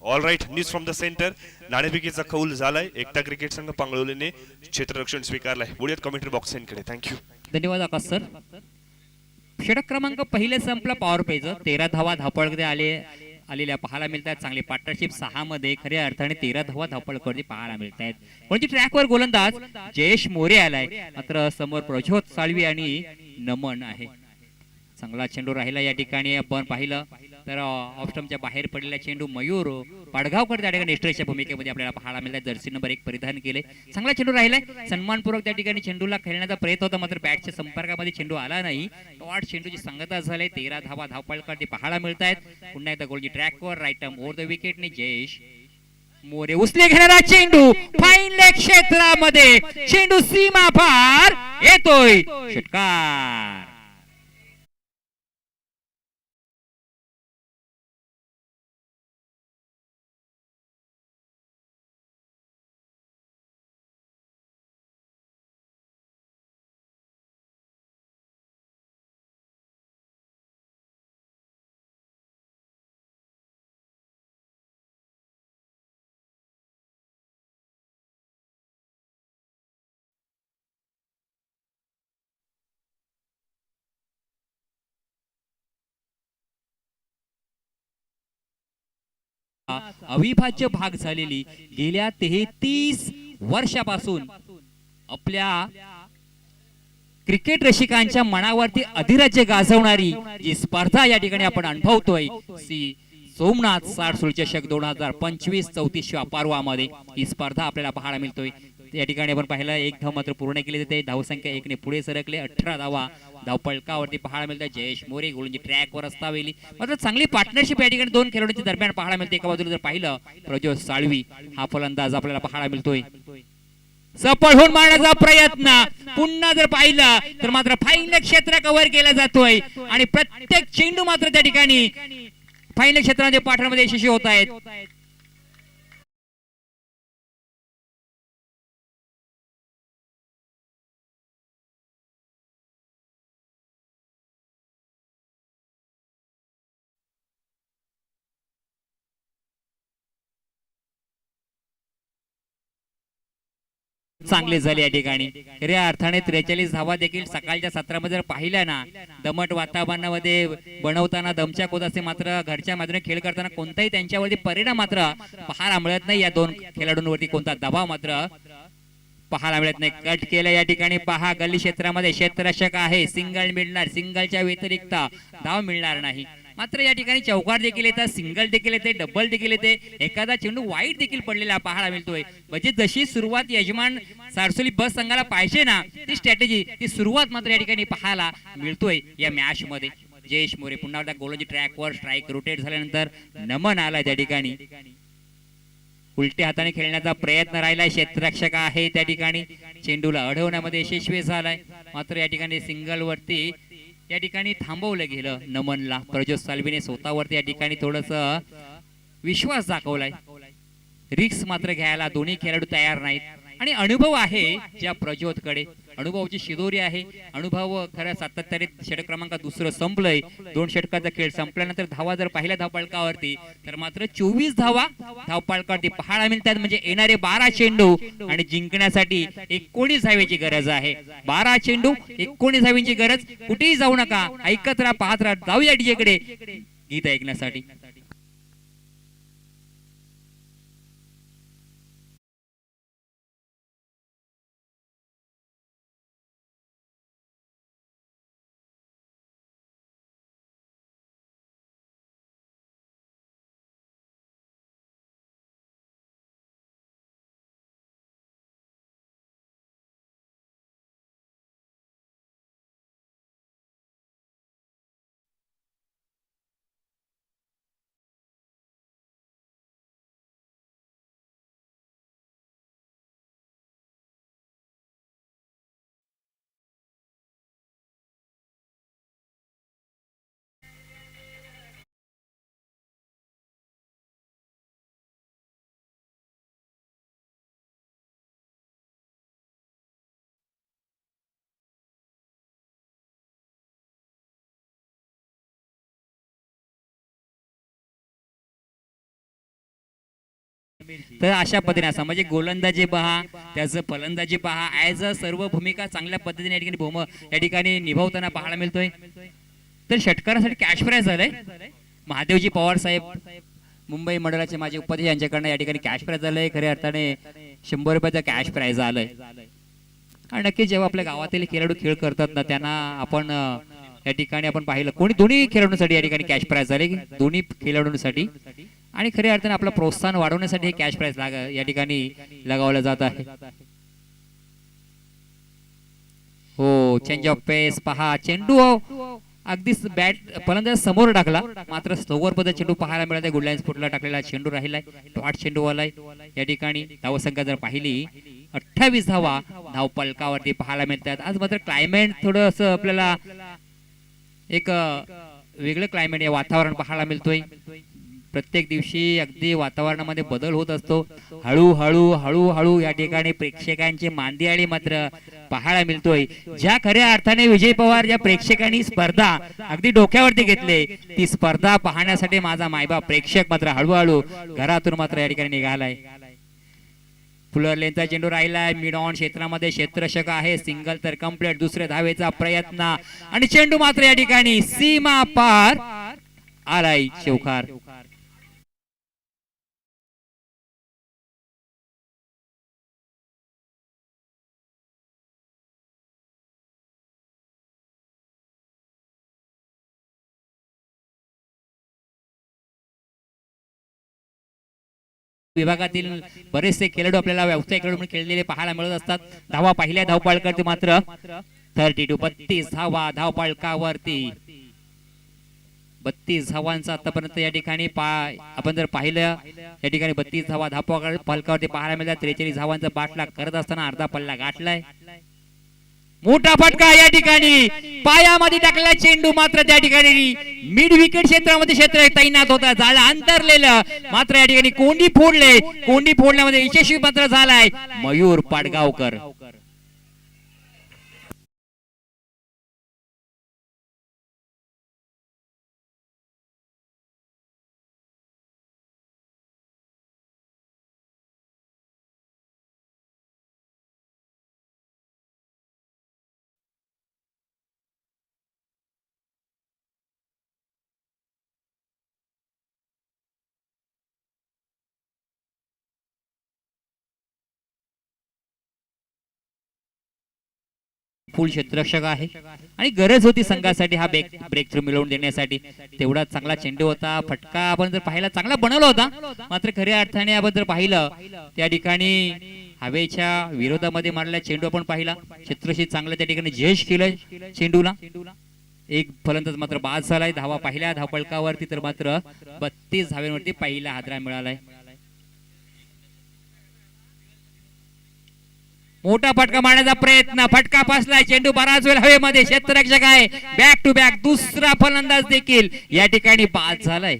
All right, news from the centre. नाणेफेकीचा कौल झालाय. एकता क्रिकेट संघ पांगळोलीने क्षेत्ररक्षण स्वीकारलंय. बोलूयात कमेंट्री बॉक्स सेंकडे. थँक्यू. धन्यवाद आकाश सर. षटक क्रमांक पहिले संपला पॉवर पेज. 13 धावा धावपळकडे आलेल्या पाहायला मिळतात. चांगली पार्टनरशिप 6 मध्ये खऱ्या अर्थाने 13 धावा धावपळकडे पाहायला मिळत आहेत. कोणती ट्रॅकवर गोलंदाज जयेश मोरे आलाय, मात्र समोर प्रज्योत साळवी आणि नमन आहे. चांगला चेंडू राहिला या ठिकाणी. आपण पाहिलं तर ऑफस्टमच्या बाहेर पडलेला चेंडू मयूर पाडगावकर त्या ठिकाणी निष्ठेच्या भूमिकेमध्ये आपल्याला पाहायला मिळतात. जर्सी नंबर 1 परिधान केले. चांगला चेंडू राहिलाय. सन्मानपूर्वक त्या ठिकाणी चेंडूला खेळण्याचा प्रयत्न होता, मात्र बॅटच्या संपर्कामध्ये चेंडू आला नाही. टॉट चेंडूची संगता झाली. 13 धावा धावपळकडे पाहायला मिळत आहेत. पुन्हा एकदा गोलची ट्रॅकवर राईट आर्म ओव्हर द विकेटने जयेश मोरे उचले घेणारा चेंडू फाईन लेग क्षेत्रामध्ये चेंडू सीमा पार येतोय. षटकार. अविभाज्य भाग झालेली गेल्या 33 वर्षापासून आपल्या क्रिकेट रसिकांच्या मनावरती अधिराज्य गाजवणारी जी स्पर्धा या ठिकाणी आपण अनुभवतोय, सी सोमनाथ सारसोली चषक 2025 34व्या पर्वामध्ये ही स्पर्धा आपल्याला पाहायला मिळतोय. या ठिकाणी आपण पाहिलं 1 धाव मात्र पूर्ण केली जाते. धावसंख्या 1 ने पुढे सरकले. 18 धावा धावपळकावरती पाहायला मिळतात. जयेश मोरे गोलंदाजी ट्रॅकवर असतावेली, मात्र चांगली पार्टनरशिप या ठिकाणी 2 खेळाडूंच्या दरम्यान पाहायला मिळते. एका बाजूला जर पाहिलं प्रज्योत साळवी हा फलंदाज आपल्याला पाहायला मिळतोय. सफळ होऊन मारण्याचा प्रयत्न. पुन्हा जर पाहिलं तर मात्र फाईन क्षेत्र कव्हर केला जातोय आणि प्रत्येक चेंडू मात्र त्या ठिकाणी फाईन क्षेत्रामध्ये पाठवण्यामध्ये यशस्वी होत आहेत. चांगले झाले या ठिकाणी. खऱ्या अर्थाने 43 धावा देखील सकाळच्या सत्रामध्ये जर पाहिल्या ना, दमट वातावरणामध्ये बनवताना दमछाक होत असते, मात्र घरच्या मैदानात खेळ करताना कोणताही त्यांच्यावरती परिणाम मात्र पाहायला मिळत नाही. या 2 खेळाडूंवरती कोणता दबाव मात्र पाहायला मिळत नाही. कट केलं या ठिकाणी पहा, गल्ली क्षेत्रामध्ये क्षेत्ररक्षक आहे, सिंगल मिळणार, सिंगलच्या व्यतिरिक्त धाव मिळणार नाही. मात्र या ठिकाणी चौकार देखील येतात, सिंगल देखील येते, डबल देखील येते, एखादा चेंडू वाईट देखील पडलेला पाहायला मिळतोय. म्हणजे जशी सुरुवात यजमान सारसोली बस संघाला पाहिजे ना, ती स्ट्रॅटेजी, ती सुरुवात मात्र या ठिकाणी पाहायला मिळतोय या मॅच मध्ये. जयेश मोरे पुन्हा एकदा गोलंदाजी ट्रॅकवर, स्ट्राईक रोटेट झाल्यानंतर नमन आला त्या ठिकाणी. उलट्या हाताने खेळण्याचा प्रयत्न राहिला, क्षेत्ररक्षक आहे त्या ठिकाणी, चेंडूला अडवण्यामध्ये यशस्वी झालाय. मात्र या ठिकाणी सिंगल वरती या ठिकाणी थांबवलं गेलं नमनला. प्रज्योत साल्वीने स्वतःवरती या ठिकाणी थोडस विश्वास दाखवलाय. रिक्स मात्र घ्यायला दोन्ही खेळाडू तयार नाहीत आणि अनुभव आहे ज्या प्रज्योतकडे, अनुभवाची शिदोरी आहे. अनुभव खरं सातत्याने षटक क्रमांक दुसरं संपलंय. 2 षटकाचा खेळ संपल्यानंतर धावा जर पाहिल्या धावपाळकावरती तर मात्र 24 धावा धावपाळकावरती पाहायला मिळतात. म्हणजे येणारे 12 चेंडू आणि जिंकण्यासाठी 19 धावेची गरज आहे. 12 चेंडू 19 धावेची गरज. कुठेही जाऊ नका, ऐकत राहा, पाहत राहा. जाऊया डीजेकडे गीत ऐकण्यासाठी. तर अशा पद्धतीने असं म्हणजे गोलंदाजी पहा, त्याचं फलंदाजी पहा, ऍज अ सर्व भूमिका चांगल्या पद्धतीने या ठिकाणी या ठिकाणी निभावताना पाहायला मिळतोय. तर षटकारासाठी कॅश प्राइज झालंय. महादेवजी पवार साहेब मुंबई मंडळाचे माजी उपाध्यक्ष यांच्याकडनं या ठिकाणी कॅश प्राइज झालंय. खऱ्या अर्थाने 100 रुपयाचा कॅश प्राइज आलंय. आणि नक्की जेव्हा आपल्या गावातील खेळाडू खेळ करतात ना, त्यांना आपण या ठिकाणी आपण पाहिलं, कोणी दोन्ही खेळाडूंसाठी या ठिकाणी कॅश प्राइज झाले, दोन्ही खेळाडूंसाठी. आणि खऱ्या अर्थाने आपलं प्रोत्साहन वाढवण्यासाठी हे कॅश प्राइज या ठिकाणी लगावलं जात आहे. हो, चेंज ऑफ पेस पहा, चेंडू अगदी बॅट फलंदाज समोर टाकला, मात्र स्लोवर पद्धत चेंडू पाहायला मिळत आहे. गुडलाईन स्फोटला टाकलेला चेंडू राहिलाय, डॉट चेंडू आलाय. या ठिकाणी धावसंख्या जर पाहिली 28 धावा धावपलकावरती पाहायला मिळतात. आज मात्र क्लायमेट थोडं असं आपल्याला एक वेगळं क्लायमेट या वातावरण पाहायला मिळतोय. प्रत्येक दिवशी अगदी वातावरणामध्ये बदल होत असतो. हळूहळू हळूहळू या ठिकाणी प्रेक्षकांची मांदियाळी मात्र पाहायला मिळतोय. ज्या खऱ्या अर्थाने विजय पवार ज्या प्रेक्षकांनी स्पर्धा अगदी डोक्यावरती घेतले, ती स्पर्धा पाहण्यासाठी माझा मायबाप प्रेक्षक मात्र हळूहळू घरातून मात्र या ठिकाणी निघालाय. फुलर लेनचा चेंडू राहिलाय, मिड ऑन क्षेत्रामध्ये क्षेत्ररक्षक आहे, सिंगल तर कंप्लीट. दुसऱ्या धावेचा प्रयत्न आणि चेंडू मात्र या ठिकाणी सीमा पार आलाय चौकार. विभागातील बरेचसे खेळाडू आपल्याला व्यावसायिक खेळाडू म्हणून खेळलेले पाहायला मिळत असतात. धावा पहिल्या धावपाळकावरती मात्र 32 धावा धावपाळकावरती 32 धावांचा आतापर्यंत या ठिकाणी आपण जर पाहिलं या ठिकाणी 32 धावा धावपाळकावरती पाहायला मिळतात. 43 धावांचा बाटला करत असताना अर्धा पल्ला गाठलाय. मोठा फटका या ठिकाणी पायामध्ये टाकलेला चेंडू मात्र त्या ठिकाणी मिड विकेट क्षेत्रामध्ये क्षेत्र तैनात होता, झालं अंतरलेलं. मात्र या ठिकाणी कोंडी फोडण्यामध्ये यशस्वी मात्र झालाय मयूर पाडगावकर. फुल क्षेत्ररक्षक आहे आणि गरज होती संघासाठी हा ब्रेक थ्रू मिळवून देण्यासाठी. तेवढा चांगला चेंडू होता, फटका आपण जर पाहिला चांगला बनवला होता, मात्र खऱ्या अर्थाने आपण जर पाहिलं त्या ठिकाणी हवेच्या विरोधामध्ये मारलेला चेंडू आपण पाहिला. क्षेत्रशी चांगलं त्या ठिकाणी जयश केलं चेंडूला. एक फलंदाज मात्र बाद झालाय. धावा पहिल्या धावपळकावरती तर मात्र 32 धाव्यांवरती पहिला हादरा मिळालाय. मोठा फटका मारण्याचा प्रयत्न, फटका पासलाय, चेंडू बराच वेळ हवेमध्ये, क्षेत्ररक्षक आहे, बॅक टू बॅक दुसरा फलंदाज देखील या ठिकाणी बाद झालाय.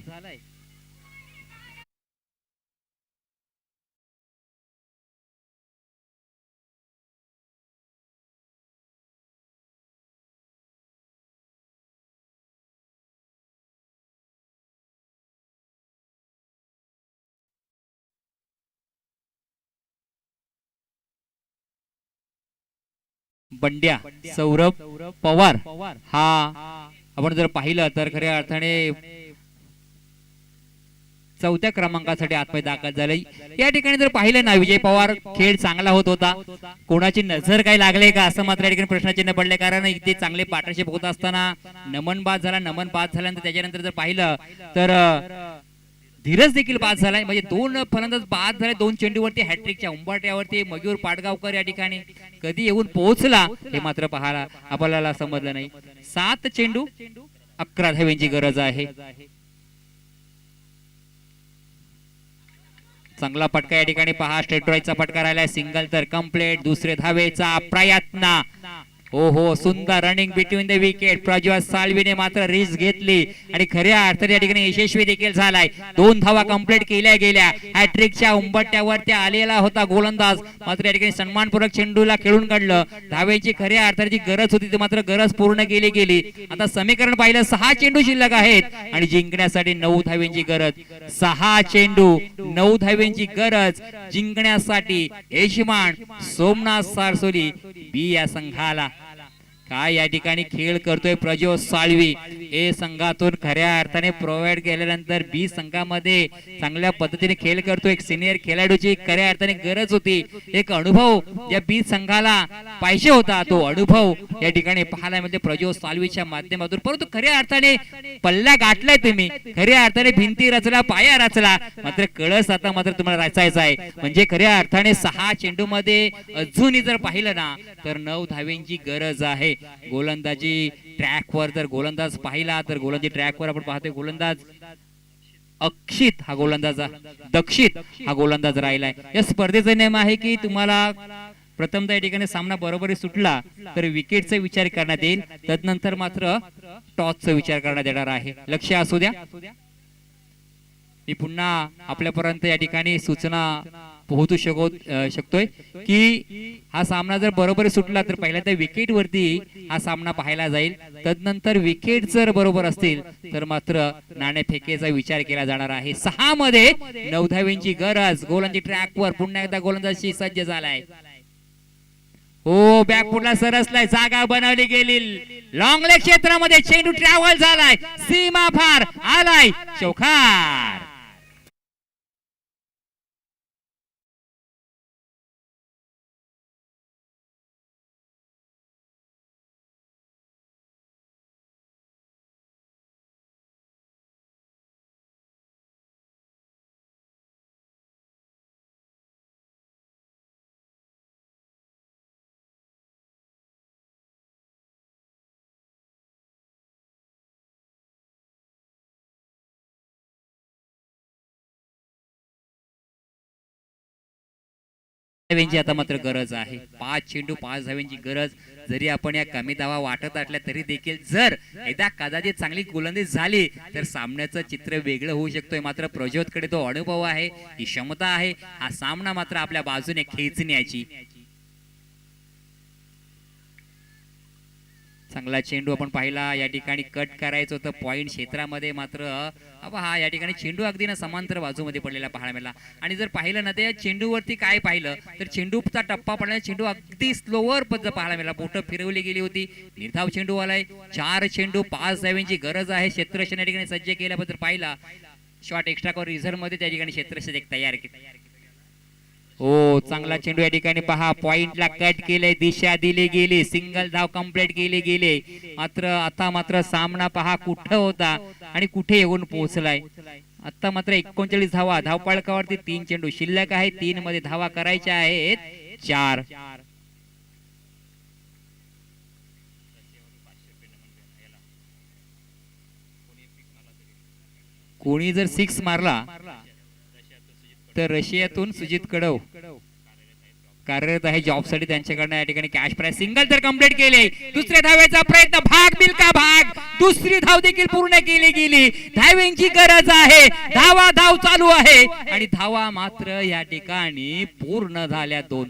बंड्या सौरभ पवार हा आपण जर पाहिलं तर खऱ्या अर्थाने चौथ्या क्रमांकासाठी आतमध्ये दाखल झाले. या ठिकाणी जर पाहिलं ना विजय पवार खेळ चांगला होत होता, कोणाची नजर काय लागले का असं मात्र या ठिकाणी प्रश्नचिन्ह पडले. कारण इथे चांगले पार्टनरशिप होत असताना नमन बाद झाल्यानंतर त्याच्यानंतर जर पाहिलं तर धीरज देखील बाद झालाय. म्हणजे दोन फलंदाज बाद झाले, दोन चेंडूवरती हॅट्रिकच्या उंबरठ्यावरती. मयूर पाटगावकर या ठिकाणी कधी येऊन पोहोचला हे मात्र पाहायला आपल्याला समजलं नाही. 7 चेंडू 11 धाव्यांची गरज आहे. चांगला फटका या ठिकाणी पहा, स्ट्रेट ड्राईव्हचा फटका राहिला, सिंगल तर कंप्लीट. दुसरे धावेचा प्रयत्न, हो हो, सुंदर running between the wicket. Prajwal साळवीने मात्र रिस्क घेतली आणि खऱ्या अर्थाने या ठिकाणी यशस्वी देखील झालाय. 2 धावा कंप्लीट केल्या गेल्या. हॅट्रिकच्या उंबरठ्यावरती आलेला होता गोलंदाज, मात्र या ठिकाणी सन्मानपूर्वक चेंडूला खेळून काढलं. धावेची खऱ्या अर्थाची गरज होती ती मात्र गरज पूर्ण केली गेली. आता समीकरण पाहिलं, 6 चेंडू शिल्लक आहेत आणि जिंकण्यासाठी 9 धाव्यांची गरज. 6 चेंडू 9 धाव्यांची गरज जिंकण्यासाठी यजमान सोमनाथ सारसोली बी या संघाला. काय या ठिकाणी खेळ करतोय प्रज्वल साळवी. ए संघातून खऱ्या अर्थाने प्रोव्हाइड केल्यानंतर बी संघामध्ये चांगल्या पद्धतीने खेळ करतोय. एक सिनियर खेळाडूची खऱ्या अर्थाने गरज होती, एक अनुभव या बी संघाला पाहिजे होता. तो अनुभव या ठिकाणी पाहायला म्हणजे प्रज्वल साळवीच्या माध्यमातून. परंतु खऱ्या अर्थाने पल्ला गाठलाय तुम्ही, खऱ्या अर्थाने भिंती रचला, पाया रचला, मात्र कळस आता मात्र तुम्हाला रचायचा आहे. म्हणजे खऱ्या अर्थाने 6 चेंडू मध्ये अजूनही जर पाहिलं ना तर 9 धाव्यांची गरज आहे. गोलंदाजी ट्रॅकवर जर गोलंदाज पाहिला तर गोलंदाजी ट्रॅकवर आपण पाहतोय गोलंदाज अक्षित हा गोलंदाज, दक्षित हा गोलंदाज राहिलाय. या स्पर्धेचा नियम आहे की तुम्हाला प्रथमतः या ठिकाणी सामना बरोबरी सुटला तर विकेटचा विचार करण्यात येईल, तदनंतर मात्र टॉसचा विचार करण्यात येणार आहे. लक्ष असू द्या. मी पुन्हा आपल्यापर्यंत या ठिकाणी सूचना पोहोचू शकतोय की हा सामना जर बरोबर सुटला तर पहिल्यांदा विकेट वरती हा सामना पाहायला जाईल, तदनंतर विकेट जर बरोबर असतील तर मात्र नाणेफेकीचा विचार केला जाणार आहे. 6 मध्ये 9 धाव्यांची गरज. गोलंदाजी ट्रॅकवर पुन्हा एकदा गोलंदाजी सज्ज झालाय. हो, बॅकफुटला सरसलाय, जागा बनवली गेली. लॉंग लेग क्षेत्रामध्ये चेंडू ट्रॅव्हल झालाय, सीमा फार आलाय, चौकार. धाव्यांची आता मात्र गरज आहे. 5 चेंडू 5 धाव्यांची गरज. जरी आपण या कमी धावा वाटत असल्या तरी देखील जर एकदा कदाचित चांगली गोलंदाजी झाली तर सामन्याचं चित्र वेगळं होऊ शकतोय. मात्र प्रज्योतकडे तो अनुभव आहे, ही क्षमता आहे. हा सामना मात्र आपल्या बाजूने खेचण्याची. चांगला चेंडू आपण पाहिला, या ठिकाणी कट करायचं होतं पॉइंट क्षेत्रामध्ये, मात्र हा या ठिकाणी चेंडू अगदी ना समांतर बाजूमध्ये पडलेला पाहायला मिळाला. आणि जर पाहिलं ना त्या चेंडूवरती काय पाहिलं तर चेंडूचा टप्पा पडला, चेंडू अगदी स्लोवर पद्धत पाहायला मिळाला, बोटं फिरवली गेली होती. निर्धाव चेंडू आलाय. 4 चेंडू 5 धाव्यांची गरज आहे. क्षेत्ररक्षण या ठिकाणी सज्ज केल्याबद्दल पाहिला. शॉट एक्स्ट्रा कॉर रिझर्व्ह मध्ये त्या ठिकाणी क्षेत्ररक्षण एक तयार केले. हो, चांगला चेंडू या ठिकाणी पहा, पॉइंटला कट केले, दिशा दिली गेली, सिंगल धाव कंप्लीट केली गेली. मात्र सामना पहा कुठं होता आणि कुठे येऊन पोहोचलाय. आता मात्र 39 धावा धावपळकावरती 3 चेंडू शिल्लक आहे. 3 मध्ये धावा करायच्या आहेत 4. कोणी जर 6 मारला तर रशियातून सुजित कडव कार्यरत आहे जॉबसाठी. त्यांच्याकडनं या ठिकाणी कॅश प्राइस सिंगल तर कंप्लीट केले. दुसऱ्या धावेचा प्रयत्न, भाग बिलका भाग, दुसरी धाव देखील पूर्ण केली गेली. धावेंची गरज आहे, धाव चालू आहे आणि धावा मात्र या ठिकाणी पूर्ण झाल्या 2.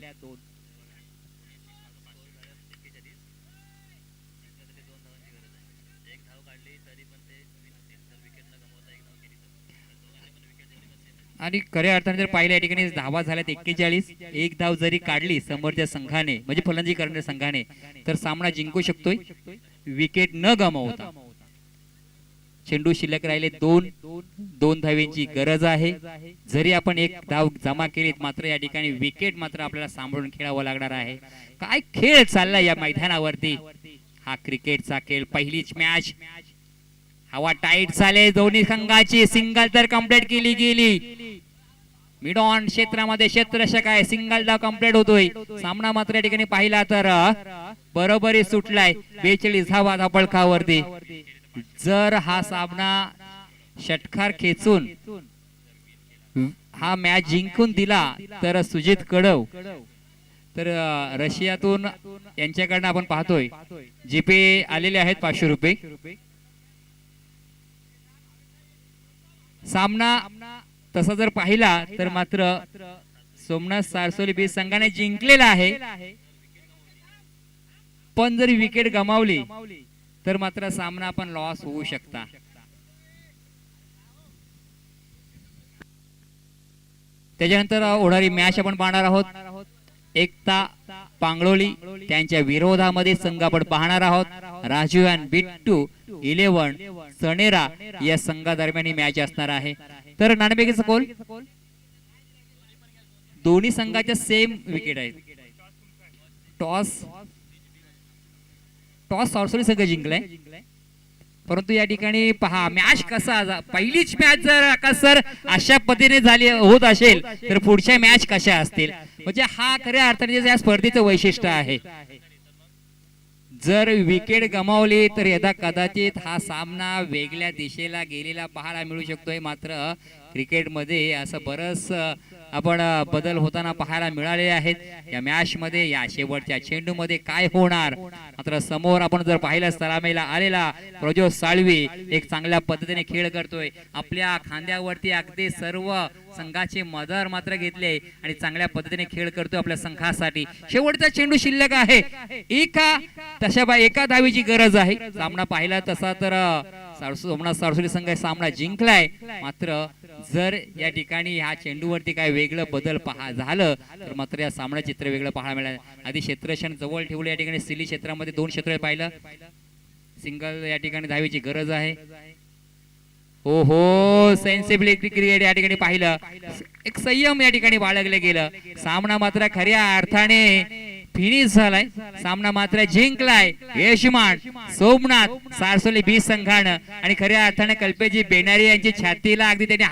आणि खऱ्या अर्थाने जर पाहिलं या ठिकाणी धावा झाल्यात 41. एक धाव जरी काढली समोरच्या संघाने म्हणजे फलंदाजी करणाऱ्या संघाने तर सामना जिंकू शकतोय विकेट न गमावता. चेंडू शिल्लक राहिले 2 धावेंची गरज आहे. जरी आपण एक धाव जमा केलीत मात्र या ठिकाणी विकेट मात्र आपल्याला सांभाळून खेळावं लागणार आहे. काय खेळ चाललाय या मैदानावरती. हा क्रिकेटचा खेळ, पहिलीच मॅच, हवा टाईट झाले दोन्ही संघाची. सिंगल तर कंप्लीट केली गेली. मिड ऑन क्षेत्रामध्ये क्षेत्ररक्षक आहे, सिंगल धाव कंप्लीट होतोय. सामना मात्र या ठिकाणी पाहिला तर बरोबरी सुटलाय 42 धावा धावपळकावरती. जर हा सामना षटकार खेचून हा मॅच जिंकून दिला तर सुजित कडव तर रशियातून यांच्याकडनं आपण पाहतोय जीपे आलेले आहेत 500 रुपये. सामना तसा जर पाहिला तर मात्र सोमनाथ सारसोली बी संघाने जिंकलेला आहे. पण जर विकेट गमावली तर मात्र सामना पण लॉस होऊ शकता. त्याच्यानंतर होणारी मॅच आपण पाहणार आहोत. एकता पांगळोली त्यांच्या विरोधामध्ये संघ आपण पाहणार आहोत. राजू अँड बिट्टू 11 सनेरा या संघादरम्यान ही मॅच असणार आहे. तर नाणेफेकीचा कोल, दोन्ही संघाच्या सेम विकेट आहेत. टॉस सारसोली संघ जिंकलाय. परंतु या ठिकाणी पहा मॅच कसा, पहिलीच मॅच जर सर अशा पद्धतीने झाली होत असेल तर पुढच्या मॅच कशा असतील. म्हणजे हा खऱ्या अर्थाने या स्पर्धेचं वैशिष्ट्य आहे. जर विकेट गमावली तर यदा कदाचित हा सामना वेगळ्या दिशेला गेलेला पाहायला मिळू शकतोय. मात्र क्रिकेटमध्ये असं बरंच आपण बदल होताना पाहायला मिळाले आहेत. या मॅच मध्ये या शेवटच्या चेंडू मध्ये काय होणार. मात्र समोर आपण जर पाहिलं सलामीला आलेला प्रज्योत साळवी एक चांगल्या पद्धतीने खेळ करतोय. आपल्या खांद्यावरती अगदी सर्व संघाचे मदर मात्र घेतले आणि चांगल्या पद्धतीने खेळ करतोय आपल्या संघासाठी. शेवटचा चेंडू शिल्लक आहे. एका धावेची गरज आहे. सामना पाहिला तसा तर सोमनाथ सारसोली संघ सामना जिंकलाय. मात्र जर या ठिकाणी ह्या चेंडूवरती काय वेगळं बदल झालं तर मात्र या सामना चित्र वेगळं पाहायला मिळालं. आधी क्षेत्ररक्षण जवळ ठेवलं, या ठिकाणी सिली क्षेत्रामध्ये 2 क्षेत्र पाहिलं. सिंगल या ठिकाणी धावेची गरज आहे. हो सेन्सिबिलिटी क्रिकेट या ठिकाणी पाहिलं, एक संयम या ठिकाणी बाळगलं गेलं. सामना मात्र खऱ्या अर्थाने फिनिश झालाय. सामना मात्र जिंकलाय यशमान सोमनाथ सारसोली बी संघानं आणि खऱ्या अर्थाने कल्पेजी बेनारी यांची छातीला अगदी त्यांनी